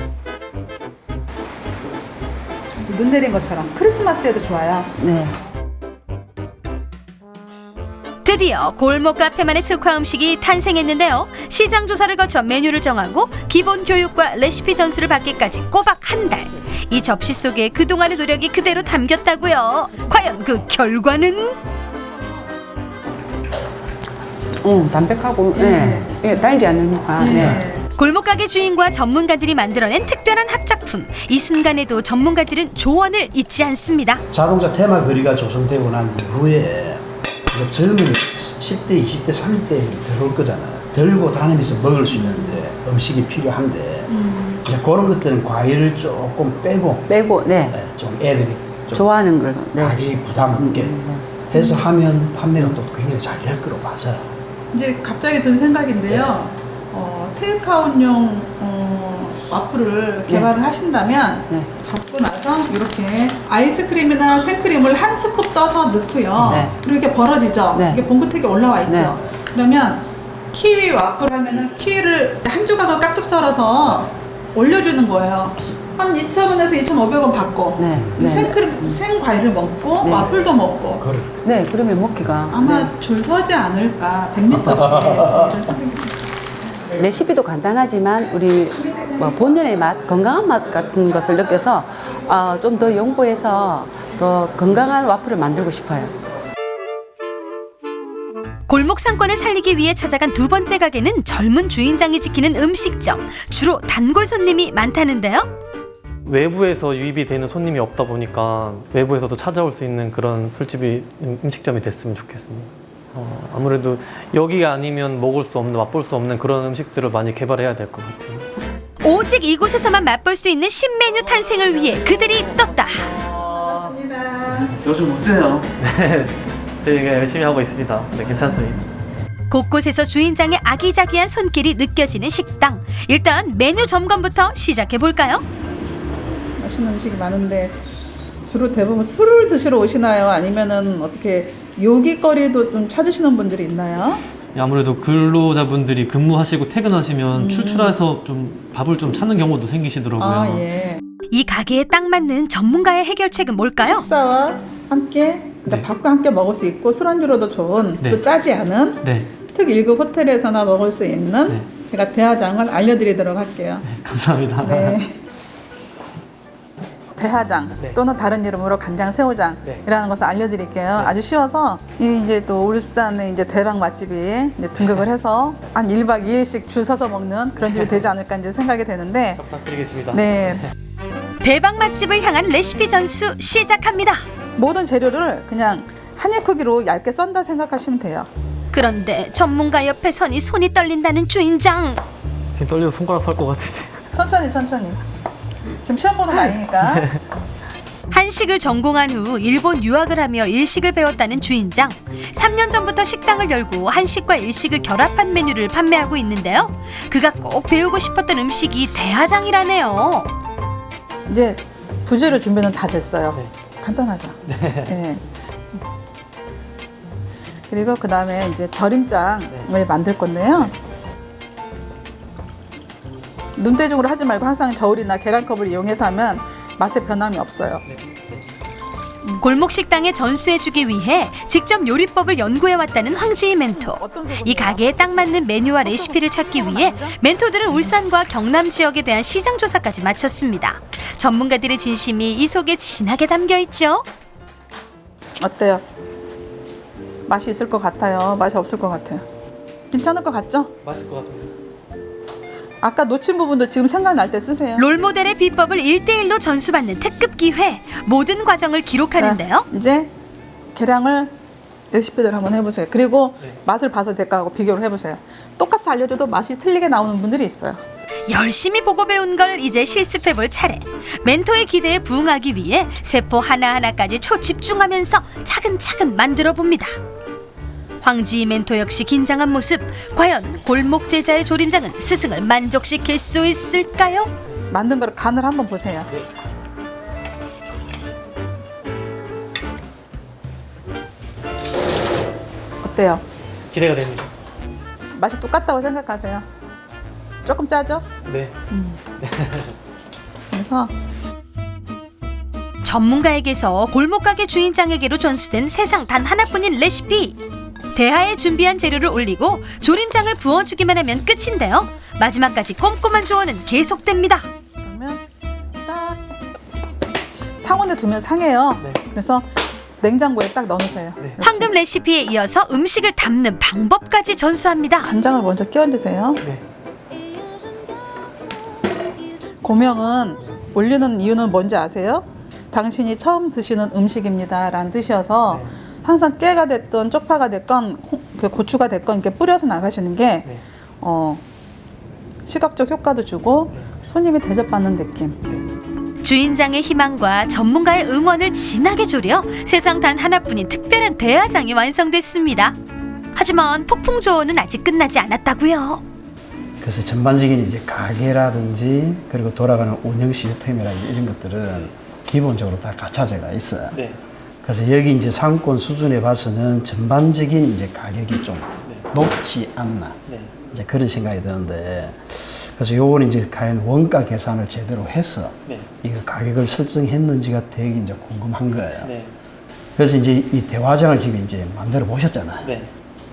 [SPEAKER 7] 눈 내린 것처럼 크리스마스에도 좋아요.
[SPEAKER 8] 네.
[SPEAKER 6] 드디어 골목 카페만의 특화 음식이 탄생했는데요. 시장 조사를 거쳐 메뉴를 정하고 기본 교육과 레시피 전수를 받기까지 꼬박 한 달. 이 접시 속에 그동안의 노력이 그대로 담겼다고요. 과연 그 결과는?
[SPEAKER 8] 담백하고 달지 않으니까. 네.
[SPEAKER 6] 골목 가게 주인과 전문가들이 만들어낸 특별한 합작품. 이 순간에도 전문가들은 조언을 잊지 않습니다.
[SPEAKER 9] 자동차 테마 거리가 조성되고 난 이후에 젊은 10대, 20대, 30대 들어올 거잖아요. 들고 다니면서 먹을 수 있는데 음식이 필요한데 이제 그런 것들은 과일을 조금 빼고 좀 애들이 좀
[SPEAKER 8] 좋아하는 걸
[SPEAKER 9] 가격 부담 없게 해서 하면 판매가 또 굉장히 잘 될 거로 맞아요.
[SPEAKER 7] 이제 갑자기 든 생각인데요. 테이크아웃용 와플을 개발을 하신다면 잡고 나서 이렇게 아이스크림이나 생크림을 한 스쿱 떠서 넣고요. 그리고 이렇게 벌어지죠. 이게 봉긋하게 올라와 있죠. 그러면 키위 와플 하면은 키위를 한 조각을 깍둑 썰어서 올려주는 거예요. 한 2,000원에서 2,500원 받고 생크림, 생과일을 먹고 와플도 먹고
[SPEAKER 8] 그러면 먹기가
[SPEAKER 7] 아마 줄 서지 않을까 100m씩 이런 생각이
[SPEAKER 8] 레시피도 간단하지만 우리 본연의 맛, 건강한 맛 같은 것을 느껴서 좀 더 연구해서 더 건강한 와플을 만들고 싶어요.
[SPEAKER 6] 골목 상권을 살리기 위해 찾아간 두 번째 가게는 젊은 주인장이 지키는 음식점. 주로 단골 손님이 많다는데요.
[SPEAKER 10] 외부에서 유입이 되는 손님이 없다 보니까 외부에서도 찾아올 수 있는 그런 술집이 음식점이 됐으면 좋겠습니다. 아무래도 여기가 아니면 먹을 수 없는, 맛볼 수 없는 그런 음식들을 많이 개발해야 될 것 같아요.
[SPEAKER 6] 오직 이곳에서만 맛볼 수 있는 신메뉴 탄생을 위해 그들이 떴다.
[SPEAKER 9] 요즘 어때요?
[SPEAKER 10] 네, 저희가 열심히 하고 있습니다. 네, 괜찮습니다.
[SPEAKER 6] 곳곳에서 주인장의 아기자기한 손길이 느껴지는 식당. 일단 메뉴 점검부터 시작해 볼까요?
[SPEAKER 7] 맛있는 음식이 많은데 주로 대부분 술을 드시러 오시나요? 아니면은 어떻게 요깃거리도 좀 찾으시는 분들이 있나요?
[SPEAKER 10] 아무래도 근로자분들이 근무하시고 퇴근하시면 출출해서 좀 밥을 좀 찾는 경우도 생기시더라고요.
[SPEAKER 7] 예.
[SPEAKER 6] 이 가게에 딱 맞는 전문가의 해결책은 뭘까요?
[SPEAKER 7] 식사와 함께
[SPEAKER 10] 네.
[SPEAKER 7] 밥과 함께 먹을 수 있고 술안주로도 좋은
[SPEAKER 10] 네.
[SPEAKER 7] 또 짜지 않은
[SPEAKER 10] 네,
[SPEAKER 7] 특 1급 호텔에서나 먹을 수 있는
[SPEAKER 10] 네.
[SPEAKER 7] 제가 대하장을 알려드리도록 할게요.
[SPEAKER 10] 감사합니다.
[SPEAKER 7] 네. 대하장
[SPEAKER 10] 네.
[SPEAKER 7] 또는 다른 이름으로 간장 새우장이라는 것을 알려드릴게요. 아주 쉬워서 이제 또 울산의 이제 대박 맛집이 이제 등극을 해서 한 1박 2일씩 줄 서서 먹는 그런 집이 되지 않을까 이제 생각이 되는데.
[SPEAKER 10] 부탁드리겠습니다.
[SPEAKER 7] 네.
[SPEAKER 6] 대박 맛집을 향한 레시피 전수 시작합니다.
[SPEAKER 7] 모든 재료를 그냥 한 입 크기로 얇게 썬다 생각하시면 돼요.
[SPEAKER 6] 그런데 전문가 옆에 서니 손이 떨린다는 주인장.
[SPEAKER 10] 지금 떨려서 손가락 설 것 같은데.
[SPEAKER 7] 천천히. 지금 시험 보는 거 아니니까.
[SPEAKER 6] 한식을 전공한 후 일본 유학을 하며 일식을 배웠다는 주인장. 3년 전부터 식당을 열고 한식과 일식을 결합한 메뉴를 판매하고 있는데요. 그가 꼭 배우고 싶었던 음식이 대하장이라네요.
[SPEAKER 7] 이제 부재료 준비는 다 됐어요. 간단하죠. 네. 그리고 그 다음에 이제 절임장을 만들 건데요. 눈대중으로 하지 말고 항상 저울이나 계란컵을 이용해서 하면 맛에 변함이 없어요.
[SPEAKER 6] 골목 식당에 전수해주기 위해 직접 요리법을 연구해왔다는 황지희 멘토. 이 가게에 딱 맞는 메뉴와 레시피를 찾기 위해 멘토들은 울산과 경남 지역에 대한 시장 조사까지 마쳤습니다. 전문가들의 진심이 이 속에 진하게 담겨 있죠.
[SPEAKER 7] 어때요? 맛이 있을 것 같아요? 맛이 없을 것 같아요? 괜찮을 것 같죠?
[SPEAKER 10] 맛있을 것 같습니다.
[SPEAKER 7] 아까 놓친 부분도 지금 생각날 때 쓰세요.
[SPEAKER 6] 롤모델의 비법을 1대1로 전수받는 특급 기회. 모든 과정을 기록하는데요.
[SPEAKER 7] 자, 이제 계량을 레시피대로 한번 해보세요. 그리고 맛을 봐서 대가하고 비교를 해보세요. 똑같이 알려줘도 맛이 틀리게 나오는 분들이 있어요.
[SPEAKER 6] 열심히 보고 배운 걸 이제 실습해볼 차례. 멘토의 기대에 부응하기 위해 세포 하나하나까지 초집중하면서 차근차근 만들어 봅니다. 황지희 멘토 역시 긴장한 모습. 과연 골목 제자의 조림장은 스승을 만족시킬 수 있을까요?
[SPEAKER 7] 만든 거를 간을 한번 보세요. 어때요?
[SPEAKER 10] 기대가 됩니다.
[SPEAKER 7] 맛이 똑같다고 생각하세요? 조금 짜죠?
[SPEAKER 10] 네.
[SPEAKER 7] 그래서
[SPEAKER 6] 전문가에게서 골목가게 주인장에게로 전수된 세상 단 하나뿐인 레시피. 대하에 준비한 재료를 올리고 조림장을 부어주기만 하면 끝인데요. 마지막까지 꼼꼼한 조언은 계속됩니다.
[SPEAKER 7] 그러면 딱 상온에 두면 상해요.
[SPEAKER 10] 네.
[SPEAKER 7] 그래서 냉장고에 딱 넣어주세요.
[SPEAKER 10] 네.
[SPEAKER 6] 황금 레시피에 이어서 음식을 담는 방법까지 전수합니다.
[SPEAKER 7] 간장을 먼저 끼얹으세요.
[SPEAKER 10] 네.
[SPEAKER 7] 고명은 올리는 이유는 뭔지 아세요? 당신이 처음 드시는 음식입니다 라는 뜻이어서 항상 깨가 됐건 쪽파가 됐건 고추가 됐건 이렇게 뿌려서 나가시는 게 시각적 효과도 주고 손님이 대접받는 느낌.
[SPEAKER 6] 주인장의 희망과 전문가의 응원을 진하게 조려 세상 단 하나뿐인 특별한 대하장이 완성됐습니다. 하지만 폭풍 조언은 아직 끝나지 않았다고요.
[SPEAKER 9] 그래서 전반적인 이제 가게라든지 그리고 돌아가는 운영 시스템이라든지 이런 것들은 기본적으로 다 갖춰져가 있어요.
[SPEAKER 10] 네.
[SPEAKER 9] 그래서 여기 이제 상권 수준에 봐서는 전반적인 이제 가격이 좀 높지 않나.
[SPEAKER 10] 네.
[SPEAKER 9] 이제 그런 생각이 드는데, 그래서 요거는 이제 과연 원가 계산을 제대로 해서
[SPEAKER 10] 네.
[SPEAKER 9] 이거 가격을 설정했는지가 되게 이제 궁금한 거예요.
[SPEAKER 10] 네.
[SPEAKER 9] 그래서 이제 이 대화장을 지금 이제 만들어 보셨잖아요.
[SPEAKER 10] 네.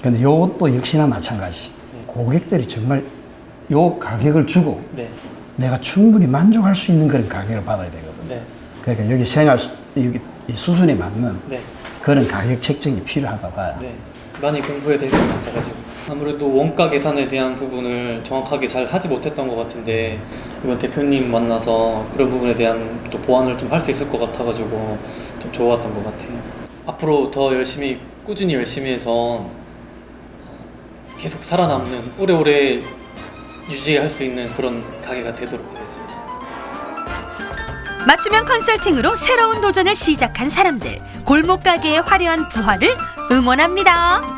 [SPEAKER 9] 근데 요것도 역시나 마찬가지. 고객들이 정말 요 가격을 주고
[SPEAKER 10] 네.
[SPEAKER 9] 내가 충분히 만족할 수 있는 그런 가격을 받아야 되거든요.
[SPEAKER 10] 네.
[SPEAKER 9] 그러니까 여기 여기 이 수준에 맞는
[SPEAKER 10] 네.
[SPEAKER 9] 그런 가격 책정이 필요하다 봐요.
[SPEAKER 10] 네. 많이 공부해야 될 것 같아가지고 아무래도 원가 계산에 대한 부분을 정확하게 잘 하지 못했던 것 같은데 이번 대표님 만나서 그런 부분에 대한 또 보완을 좀 할 수 있을 것 같아가지고 좀 좋았던 것 같아요. 앞으로 더 열심히 꾸준히 열심히 해서 계속 살아남는 오래오래 유지할 수 있는 그런 가게가 되도록 하겠습니다.
[SPEAKER 6] 맞춤형 컨설팅으로 새로운 도전을 시작한 사람들, 골목 가게의 화려한 부활을 응원합니다.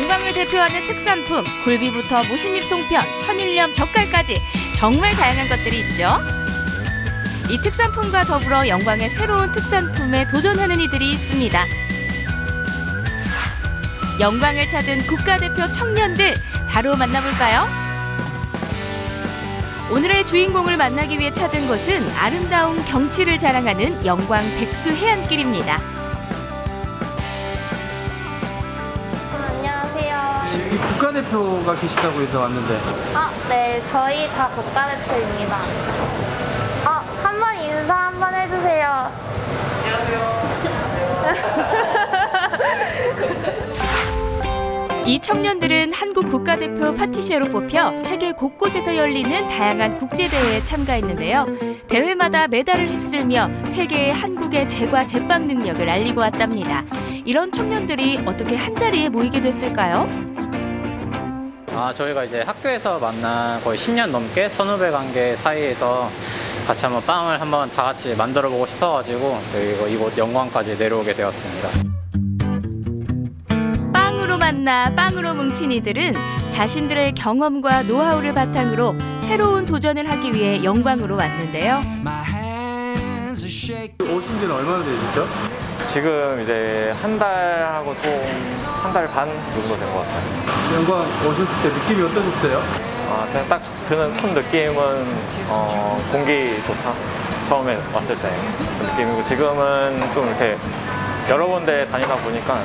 [SPEAKER 1] 영광을 대표하는 특산품, 굴비부터 모신잎 송편, 천일염, 젓갈까지 정말 다양한 것들이 있죠. 이 특산품과 더불어 영광의 새로운 특산품에 도전하는 이들이 있습니다. 영광을 찾은 국가대표 청년들, 바로 만나볼까요? 오늘의 주인공을 만나기 위해 찾은 곳은 아름다운 경치를 자랑하는 영광 백수 해안길입니다.
[SPEAKER 11] 안녕하세요.
[SPEAKER 3] 여기 국가대표가 계시다고 해서 왔는데.
[SPEAKER 11] 네, 저희 다 국가대표입니다. 한번 인사 한번 해주세요.
[SPEAKER 1] 이 청년들은 한국 국가대표 파티셰로 뽑혀 세계 곳곳에서 열리는 다양한 국제대회에 참가했는데요. 대회마다 메달을 휩쓸며 세계의 한국의 제과 제빵 능력을 알리고 왔답니다. 이런 청년들이 어떻게 한자리에 모이게 됐을까요?
[SPEAKER 12] 저희가 이제 학교에서 만난 거의 10년 넘게 선후배 관계 사이에서 같이 한번 빵을 한번 다 같이 만들어 보고 싶어가지고 그리고 이곳 영광까지 내려오게 되었습니다.
[SPEAKER 1] 빵으로 만나 빵으로 뭉친 이들은 자신들의 경험과 노하우를 바탕으로 새로운 도전을 하기 위해 영광으로 왔는데요.
[SPEAKER 3] 오신 지는 얼마나 되셨죠?
[SPEAKER 10] 지금 이제 한 달하고 좀 한 달 반 정도 된 것 같아요.
[SPEAKER 3] 영광 오셨을 때 느낌이 어떠셨어요?
[SPEAKER 10] 그냥 딱 드는 첫 느낌은 공기 좋다. 처음에 왔을 때 그 느낌이고 지금은 좀 이렇게 여러 군데 다니다 보니까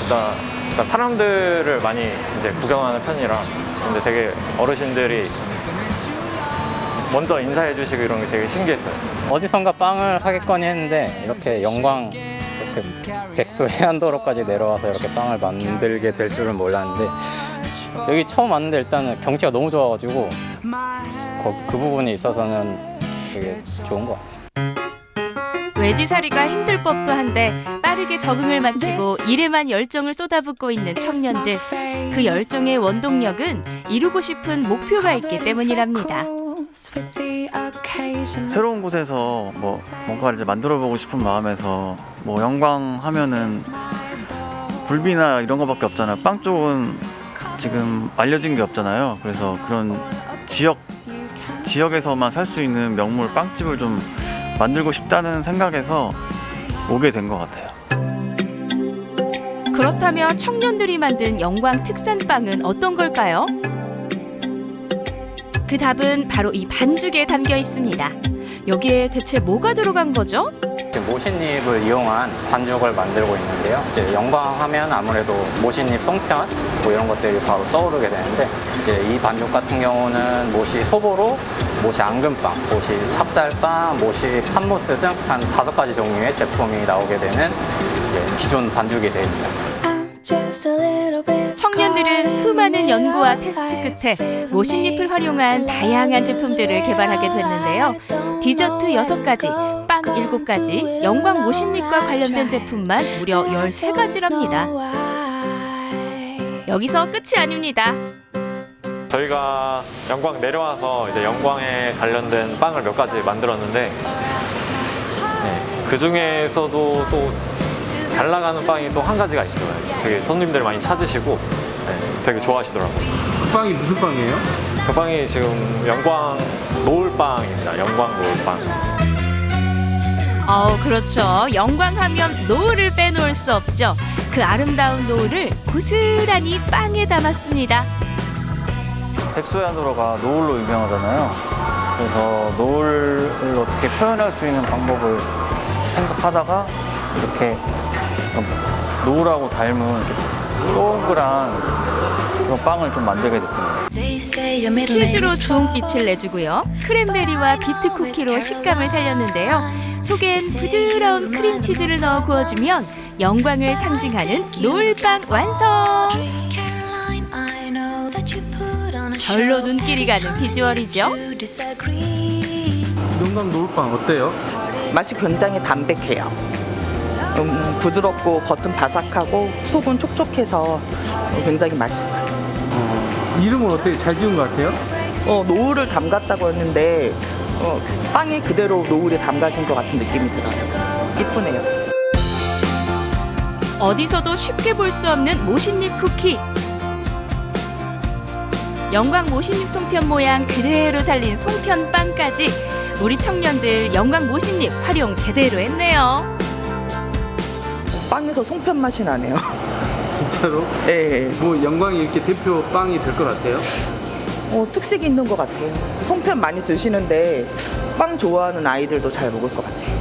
[SPEAKER 10] 일단 사람들을 많이 이제 구경하는 편이라 근데 되게 어르신들이 먼저 인사해 주시고 이런 게 되게 신기했어요.
[SPEAKER 12] 어디선가 빵을 하겠거니 했는데 이렇게 영광 이렇게 백수 해안도로까지 내려와서 이렇게 빵을 만들게 될 줄은 몰랐는데 여기 처음 왔는데 일단은 경치가 너무 좋아가지고 그 부분이 있어서는 되게 좋은 것 같아요.
[SPEAKER 1] 외지살이가 힘들 법도 한데 빠르게 적응을 마치고 일에만 열정을 쏟아붓고 있는 청년들. 그 열정의 원동력은 이루고 싶은 목표가 있기 때문이랍니다.
[SPEAKER 13] 새로운 곳에서 뭔가를 이제 만들어보고 싶은 마음에서 영광 하면은 굴비나 이런 거밖에 없잖아요. 빵 쪽은 지금 알려진 게 없잖아요. 그래서 그런 지역에서만 살 수 있는 명물 빵집을 좀 만들고 싶다는 생각에서 오게 된 것 같아요.
[SPEAKER 1] 그렇다면 청년들이 만든 영광 특산빵은 어떤 걸까요? 그 답은 바로 이 반죽에 담겨 있습니다. 여기에 대체 뭐가 들어간 거죠?
[SPEAKER 12] 모신잎을 이용한 반죽을 만들고 있는데요. 이제 영광하면 아무래도 모신잎 송편 이런 것들이 바로 떠오르게 되는데 이제 이 반죽 같은 경우는 모시 소보로, 모시 앙금빵, 모시 찹쌀빵, 모시 팥무스 등 한 5가지 종류의 제품이 나오게 되는 기존 반죽이 됩니다.
[SPEAKER 1] 청년들은 수많은 연구와 테스트 끝에 모신잎을 활용한 다양한 제품들을 개발하게 됐는데요. 디저트 6가지, 빵 7가지, 영광 모신잎과 관련된 제품만 무려 13가지랍니다. 여기서 끝이 아닙니다.
[SPEAKER 10] 저희가 영광 내려와서 이제 영광에 관련된 빵을 몇 가지 만들었는데 그 중에서도 또 잘 나가는 빵이 또 한 가지가 있어요. 되게 손님들 많이 찾으시고 되게 좋아하시더라고요.
[SPEAKER 3] 그 빵이 무슨 빵이에요?
[SPEAKER 10] 그 빵이 지금 영광 노을빵입니다. 영광 노을빵.
[SPEAKER 1] 그렇죠. 영광하면 노을을 빼놓을 수 없죠. 그 아름다운 노을을 고스란히 빵에 담았습니다.
[SPEAKER 13] 백수해안도로가 노을로 유명하잖아요. 그래서 노을을 어떻게 표현할 수 있는 방법을 생각하다가 이렇게 노을하고 닮은 이렇게 동그란 그런 빵을 좀 만들게 됐습니다.
[SPEAKER 1] 치즈로 주홍빛을 내주고요. 크랜베리와 비트 쿠키로 식감을 살렸는데요. 속엔 부드러운 크림치즈를 넣어 구워주면 영광을 상징하는 노을빵 완성! 절로 눈길이 가는 비주얼이죠.
[SPEAKER 3] 영광 노을빵 어때요?
[SPEAKER 14] 맛이 굉장히 담백해요. 부드럽고 겉은 바삭하고 속은 촉촉해서 굉장히 맛있어요.
[SPEAKER 3] 이름은 어떻게 잘 지은 것 같아요?
[SPEAKER 14] 노을을 담갔다고 했는데 빵이 그대로 노을에 담가진 것 같은 느낌이 들어요. 이쁘네요.
[SPEAKER 1] 어디서도 쉽게 볼 수 없는 모신잎 쿠키. 영광 모신잎 송편 모양 그대로 살린 송편 빵까지 우리 청년들 영광 모신잎 활용 제대로 했네요.
[SPEAKER 14] 빵에서 송편 맛이 나네요.
[SPEAKER 3] 진짜로?
[SPEAKER 14] 네.
[SPEAKER 3] 뭐 영광이 이렇게 대표 빵이 될 것 같아요?
[SPEAKER 14] 특색이 있는 것 같아요. 송편 많이 드시는데 빵 좋아하는 아이들도 잘 먹을 것 같아요.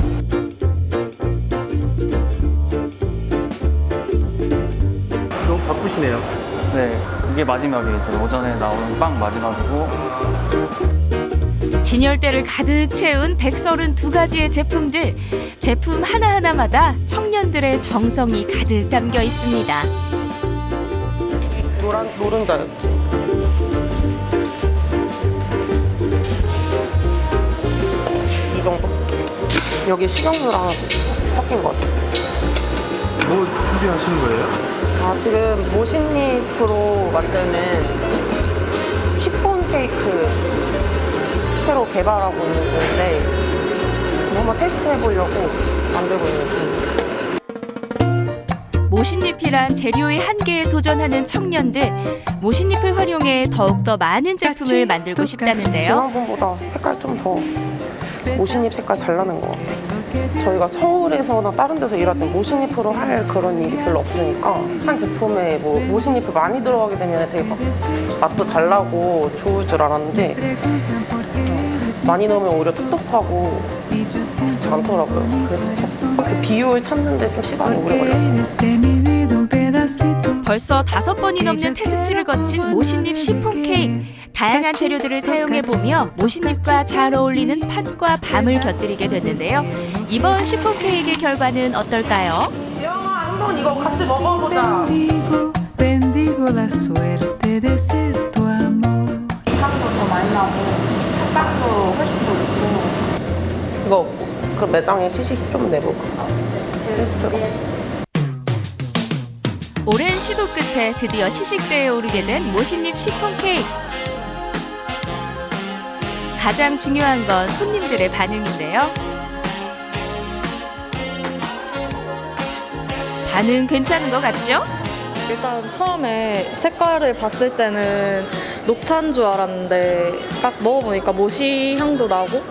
[SPEAKER 3] 너무 바쁘시네요.
[SPEAKER 13] 네, 이게 마지막이에요. 오전에 나오는 빵 마지막이고.
[SPEAKER 1] 진열대를 가득 채운 132가지의 제품들. 제품 하나하나마다 청년들의 정성이 가득 담겨 있습니다.
[SPEAKER 15] 노른자였지. 이 정도? 여기 식용유랑 섞인 거 같아.
[SPEAKER 3] 뭐 준비하시는 거예요?
[SPEAKER 15] 지금 모신잎으로 만드는 시폰 케이크 새로 개발하고 있는 중인데 지금 한번 테스트 해보려고 만들고 있는 중입니다.
[SPEAKER 1] 모신잎이란 재료의 한계에 도전하는 청년들. 모신잎을 활용해 더욱더 많은 제품을 만들고 싶다는데요.
[SPEAKER 15] 지난번보다 색깔 좀 더 모신잎 색깔 잘 나는 것 같아요. 저희가 서울에서나 다른 데서 일할 때 모신잎으로 할 그런 일이 별로 없으니까 한 제품에 뭐 모신잎을 많이 들어가게 되면 되게 막 맛도 잘 나고 좋을 줄 알았는데 많이 넣으면 오히려 텁텁하고 좋지 않더라고요. 그래서 그 비율 찾는데 좀 시간이 오래 걸려요.
[SPEAKER 1] 벌써 5번이 넘는 테스트를 거친 모신잎 시폰 케이크. 다양한 재료들을 사용해보며 모신잎과 잘 어울리는 팥과 밤을 곁들이게 됐는데요. 이번 시폰 케이크의 결과는 어떨까요?
[SPEAKER 15] 지영아, 한번 이거 같이 먹어보자.
[SPEAKER 16] 향도 더 많이 나고 색감도 훨씬 더 좋고.
[SPEAKER 15] 이거 그 매장에 시식 좀 내볼까? 테스트로.
[SPEAKER 1] 오랜 시도 끝에 드디어 시식대에 오르게 된 모신잎 시폰 케이크. 가장 중요한 건 손님들의 반응인데요. 반응 괜찮은 것 같죠?
[SPEAKER 17] 일단 처음에 색깔을 봤을 때는 녹차인 줄 알았는데 딱 먹어보니까 모시 향도 나고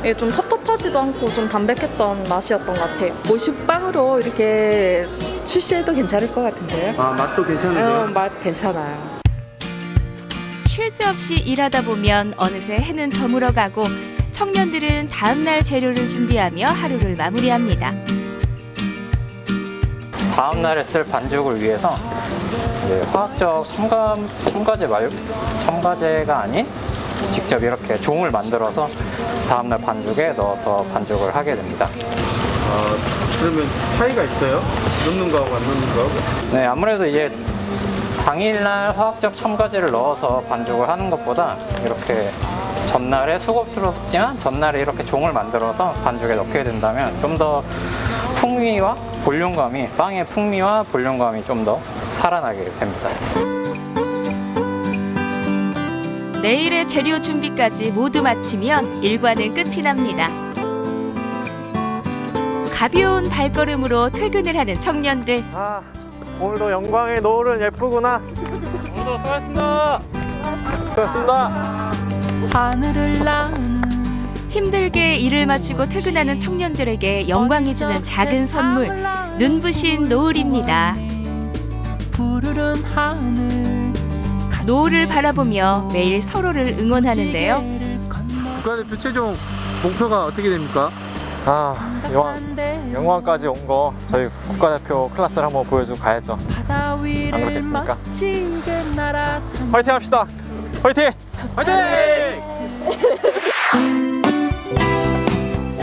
[SPEAKER 17] 이게 좀 텁텁하지도 않고 좀 담백했던 맛이었던 것 같아요.
[SPEAKER 18] 모식빵으로 이렇게 출시해도 괜찮을 것 같은데요?
[SPEAKER 3] 맛도 괜찮으세요?
[SPEAKER 18] 맛 괜찮아요.
[SPEAKER 1] 쉴 새 없이 일하다 보면 어느새 해는 저물어가고 청년들은 다음날 재료를 준비하며 하루를 마무리합니다.
[SPEAKER 12] 다음날에 쓸 반죽을 위해서 이제 화학적 첨가제가 아닌 직접 이렇게 종을 만들어서 다음날 반죽에 넣어서 반죽을 하게 됩니다.
[SPEAKER 3] 그러면 차이가 있어요? 넣는 거하고 안 넣는 거하고?
[SPEAKER 12] 네, 아무래도 이제 당일날 화학적 첨가제를 넣어서 반죽을 하는 것보다 이렇게 전날에 수고스럽지만 전날에 이렇게 종을 만들어서 반죽에 넣게 된다면 좀 더 풍미와 볼륨감이, 빵의 풍미와 볼륨감이 좀 더 살아나게 됩니다.
[SPEAKER 1] 내일의 재료 준비까지 모두 마치면 일과는 끝이 납니다. 가벼운 발걸음으로 퇴근을 하는 청년들.
[SPEAKER 19] 오늘도 영광의 노을은 예쁘구나.
[SPEAKER 2] 오늘도 수고하셨습니다.
[SPEAKER 19] 수고하셨습니다.
[SPEAKER 16] 하늘을 나는
[SPEAKER 1] 힘들게 일을 마치고 퇴근하는 청년들에게 영광이 주는 작은 선물, 눈부신 노을입니다.
[SPEAKER 16] 푸르른 하늘
[SPEAKER 1] 노을을 바라보며 매일 서로를 응원하는데요.
[SPEAKER 3] 국가대표 최종 목표가 어떻게 됩니까?
[SPEAKER 19] 영광까지 온 거 저희 국가대표 클래스를 한번 보여주고 가야죠. 안 그렇겠습니까? 화이팅 합시다. 화이팅!
[SPEAKER 2] 화이팅!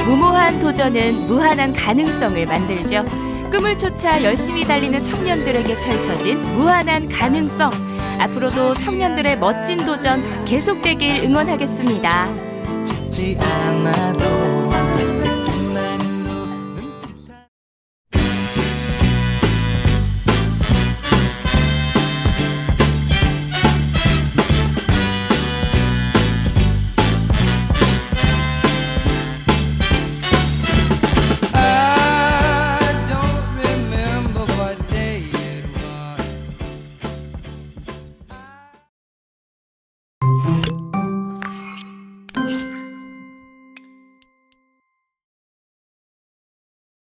[SPEAKER 1] 무모한 도전은 무한한 가능성을 만들죠. 꿈을 쫓아 열심히 달리는 청년들에게 펼쳐진 무한한 가능성. 앞으로도 청년들의 멋진 도전 계속되길 응원하겠습니다.
[SPEAKER 16] 죽지 않아도